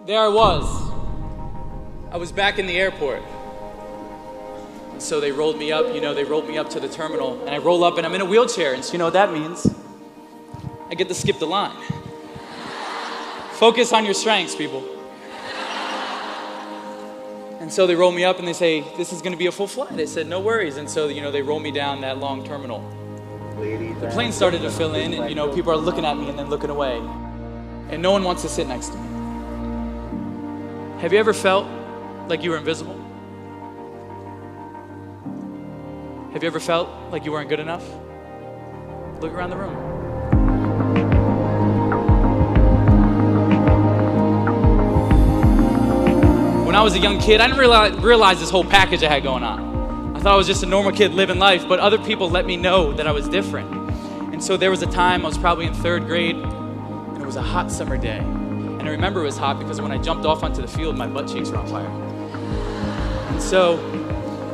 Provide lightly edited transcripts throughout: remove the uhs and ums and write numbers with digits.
there I was. I was back in the airport. And so they rolled me up, they rolled me up to the terminal, and I roll up and I'm in a wheelchair, and so you know what that means? I get to skip the line. Focus on your strengths, people. And so they roll me up and they say, this is gonna be a full flight. I said, no worries. And so, they roll me down that long terminal. The plane started to fill in and, people are looking at me and then looking away. And no one wants to sit next to me. Have you ever felt like you were invisible? Have you ever felt like you weren't good enough? Look around the room. When I was a young kid, I didn't realize this whole package I had going on. I thought I was just a normal kid living life, but other people let me know that I was different. And so there was a time, I was probably in 3rd grade, and it was a hot summer day. And I remember it was hot because when I jumped off onto the field, my butt cheeks were on fire. And so,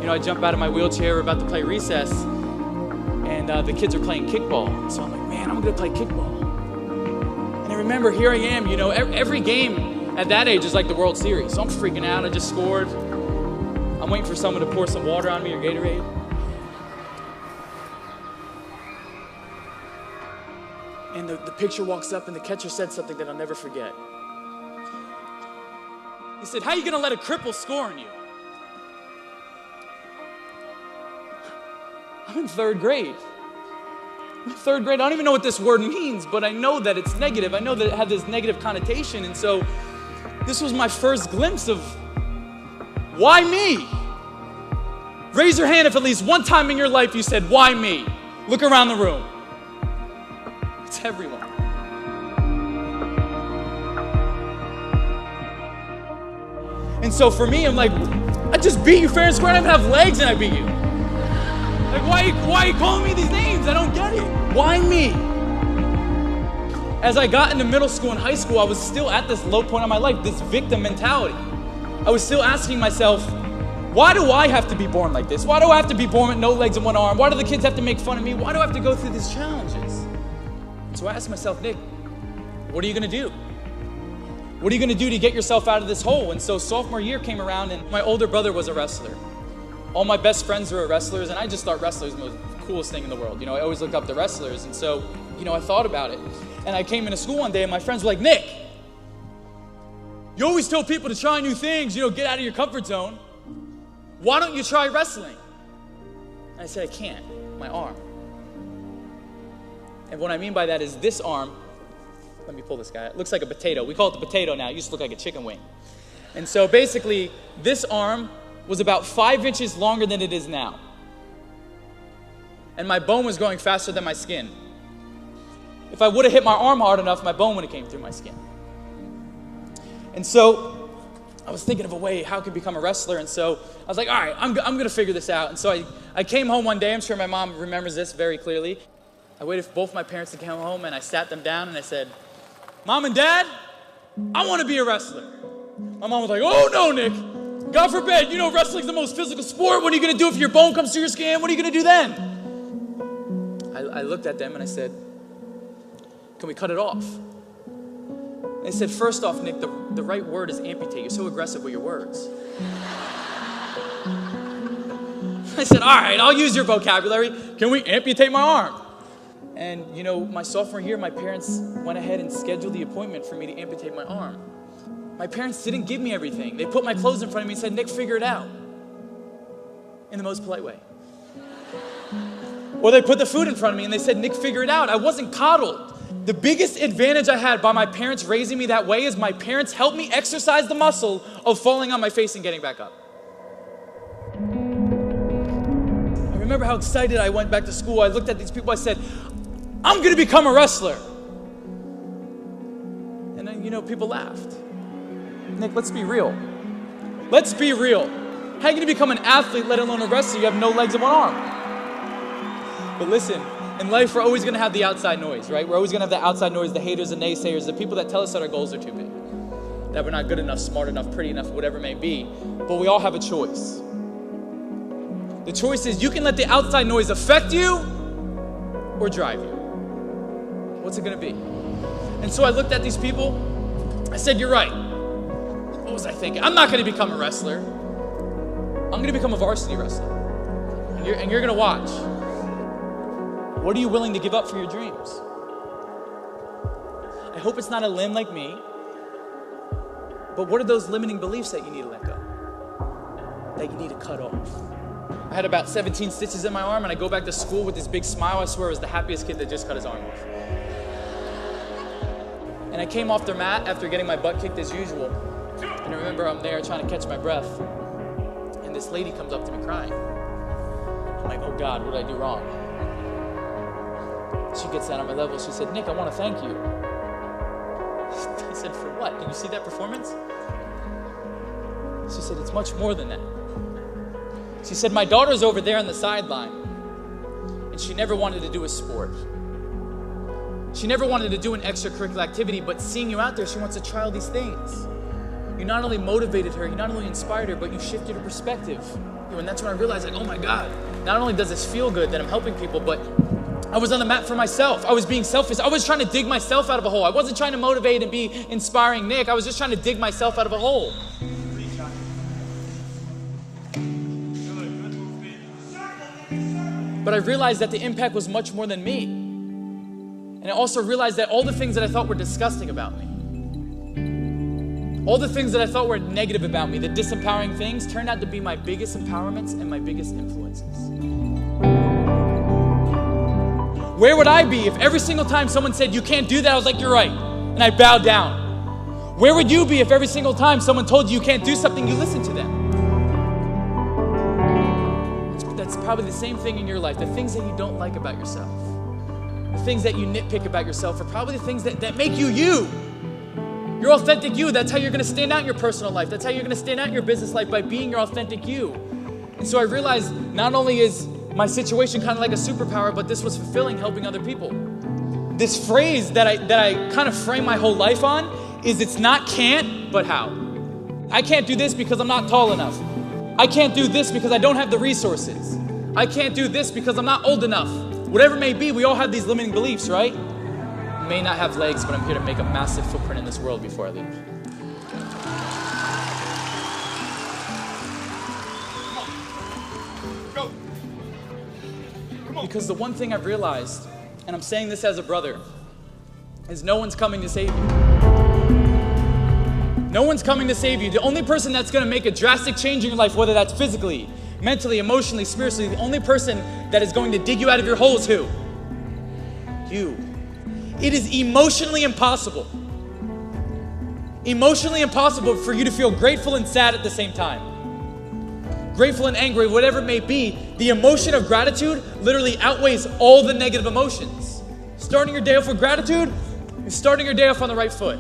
I jump out of my wheelchair, we're about to play recess, and the kids are playing kickball. So I'm like, man, I'm gonna play kickball. And I remember, here I am, every game at that age is like the World Series. So I'm freaking out, I just scored. I'm waiting for someone to pour some water on me or Gatorade. And the pitcher walks up and the catcher said something that I'll never forget. He said, how are you gonna let a cripple score on you? I'm in 3rd grade. I'm in 3rd grade, I don't even know what this word means, but I know that it's negative. I know that it had this negative connotation, and so this was my first glimpse of why me? Raise your hand if at least one time in your life you said, why me? Look around the room. It's everyone. And so for me, I'm like, I just beat you fair and square. I don't even have legs and I beat you. Like, why are you calling me these names? I don't get it. Why me? As I got into middle school and high school, I was still at this low point in my life, this victim mentality. I was still asking myself, why do I have to be born like this? Why do I have to be born with no legs and one arm? Why do the kids have to make fun of me? Why do I have to go through these challenges? So I asked myself, Nick, what are you gonna do? What are you gonna do to get yourself out of this hole? And so sophomore year came around and my older brother was a wrestler. All my best friends were wrestlers, and I just thought wrestlers were the coolest thing in the world. I always looked up to wrestlers, and so, I thought about it. And I came into school one day, and my friends were like, Nick, you always tell people to try new things, get out of your comfort zone. Why don't you try wrestling? And I said, I can't, my arm. And what I mean by that is this arm, let me pull this guy, it looks like a potato. We call it the potato now, it used to look like a chicken wing. And so basically, this arm was about 5 inches longer than it is now. And my bone was growing faster than my skin. If I would have hit my arm hard enough, my bone would have came through my skin. And so I was thinking of a way how I could become a wrestler. And so I was like, all right, I'm gonna figure this out. And so I came home one day, I'm sure my mom remembers this very clearly. I waited for both my parents to come home and I sat them down and I said, Mom and Dad, I wanna be a wrestler. My mom was like, oh no, Nick. God forbid, wrestling's the most physical sport. What are you gonna do if your bone comes through your skin? What are you gonna do then? I looked at them and I said, can we cut it off? They said, first off, Nick, the right word is amputate. You're so aggressive with your words. I said, all right, I'll use your vocabulary. Can we amputate my arm? And my sophomore year, my parents went ahead and scheduled the appointment for me to amputate my arm. My parents didn't give me everything. They put my clothes in front of me and said, Nick, figure it out. In the most polite way. Or they put the food in front of me and they said, Nick, figure it out. I wasn't coddled. The biggest advantage I had by my parents raising me that way is my parents helped me exercise the muscle of falling on my face and getting back up. I remember how excited I went back to school. I looked at these people, I said, I'm gonna become a wrestler. And then, people laughed. Nick, let's be real. Let's be real. How are you gonna become an athlete, let alone a wrestler? You have no legs and one arm. But listen, in life, we're always gonna have the outside noise, right? We're always gonna have the outside noise, the haters, the naysayers, the people that tell us that our goals are too big, that we're not good enough, smart enough, pretty enough, whatever it may be. But we all have a choice. The choice is you can let the outside noise affect you or drive you. What's it gonna be? And so I looked at these people, I said, you're right. What was I thinking? I'm not going to become a wrestler. I'm going to become a varsity wrestler. And you're going to watch. What are you willing to give up for your dreams? I hope it's not a limb like me. But what are those limiting beliefs that you need to let go? That you need to cut off? I had about 17 stitches in my arm, and I go back to school with this big smile. I swear I was the happiest kid that just cut his arm off. And I came off the mat after getting my butt kicked as usual. And I remember I'm there trying to catch my breath. And this lady comes up to me crying. I'm like, oh God, what did I do wrong? She gets down on my level. She said, Nick, I want to thank you. I said, for what? Did you see that performance? She said, it's much more than that. She said, my daughter's over there on the sideline, and she never wanted to do a sport. She never wanted to do an extracurricular activity, but seeing you out there, she wants to try all these things. You not only motivated her, you not only inspired her, but you shifted her perspective. And that's when I realized, like, oh my God, not only does this feel good that I'm helping people, but I was on the mat for myself. I was being selfish. I was trying to dig myself out of a hole. I wasn't trying to motivate and be inspiring Nick. I was just trying to dig myself out of a hole. But I realized that the impact was much more than me. And I also realized that all the things that I thought were disgusting about me, all the things that I thought were negative about me, the disempowering things, turned out to be my biggest empowerments and my biggest influences. Where would I be if every single time someone said, you can't do that, I was like, you're right, and I bowed down? Where would you be if every single time someone told you you can't do something, you listened to them? That's probably the same thing in your life. The things that you don't like about yourself, the things that you nitpick about yourself are probably the things that make you you. Your authentic you. That's how you're going to stand out in your personal life. That's how you're going to stand out in your business life, by being your authentic you. And so I realized not only is my situation kind of like a superpower, but this was fulfilling, helping other people. This phrase that I kind of frame my whole life on is, it's not can't, but how. I can't do this because I'm not tall enough. I can't do this because I don't have the resources. I can't do this because I'm not old enough. Whatever it may be, we all have these limiting beliefs, right? I may not have legs, but I'm here to make a massive footprint in this world before I leave. Come on. Because the one thing I've realized, and I'm saying this as a brother, is no one's coming to save you. No one's coming to save you. The only person that's going to make a drastic change in your life, whether that's physically, mentally, emotionally, spiritually, the only person that is going to dig you out of your hole is who? You. It is emotionally impossible for you to feel grateful and sad at the same time. Grateful and angry, whatever it may be, the emotion of gratitude literally outweighs all the negative emotions. Starting your day off with gratitude is starting your day off on the right foot.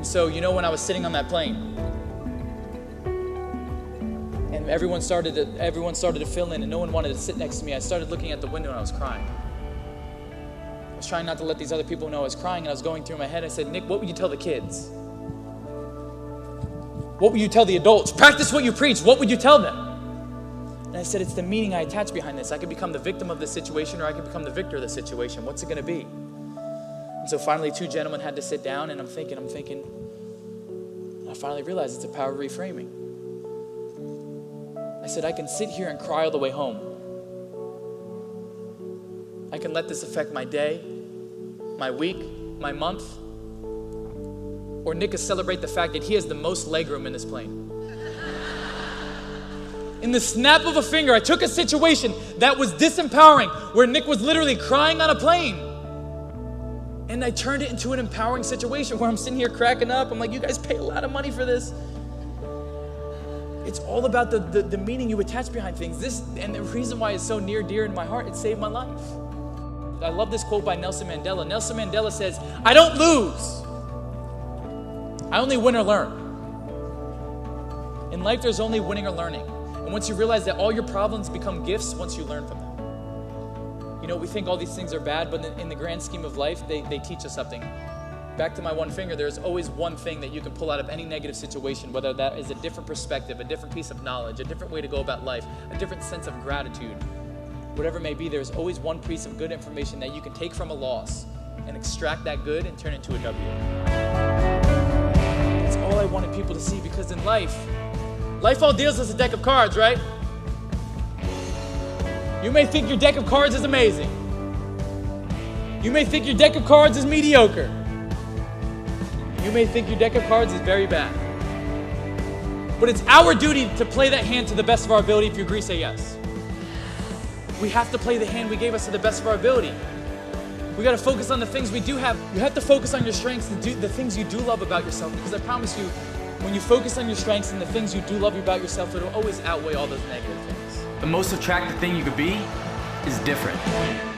So, when I was sitting on that plane and everyone started to fill in and no one wanted to sit next to me, I started looking at the window and I was crying. I was trying not to let these other people know I was crying, and I was going through my head. I said, Nick, what would you tell the kids? What would you tell the adults? Practice what you preach. What would you tell them? And I said, it's the meaning I attach behind this. I could become the victim of the situation, or I could become the victor of the situation. What's it going to be? And so finally, two gentlemen had to sit down, and I'm thinking, and I finally realized it's the power of reframing. I said, I can sit here and cry all the way home. I can let this affect my day, my week, my month. Or Nick can celebrate the fact that he has the most legroom in this plane. In the snap of a finger, I took a situation that was disempowering, where Nick was literally crying on a plane, and I turned it into an empowering situation where I'm sitting here cracking up. I'm like, you guys pay a lot of money for this. It's all about the meaning you attach behind things. And the reason why it's so near dear in my heart, it saved my life. I love this quote by Nelson Mandela. Nelson Mandela says, I don't lose. I only win or learn. In life, there's only winning or learning. And once you realize that all your problems become gifts once you learn from them. We think all these things are bad, but in the grand scheme of life, they teach us something. Back to my one finger, there's always one thing that you can pull out of any negative situation, whether that is a different perspective, a different piece of knowledge, a different way to go about life, a different sense of gratitude. Whatever it may be, there's always one piece of good information that you can take from a loss and extract that good and turn it into a W. That's all I wanted people in life, life all deals us a deck of cards, right? You may think your deck of cards is amazing. You may think your deck of cards is mediocre. You may think your deck of cards is very bad. But it's our duty to play that hand to the best of our ability. If you agree, say yes. We have to play the hand we gave us to the best of our ability. We got to focus on the things we do have. You have to focus on your strengths and do the things you do love about yourself, because I promise you, when you focus on your strengths and the things you do love about yourself, it'll always outweigh all those negative things. The most attractive thing you could be is different.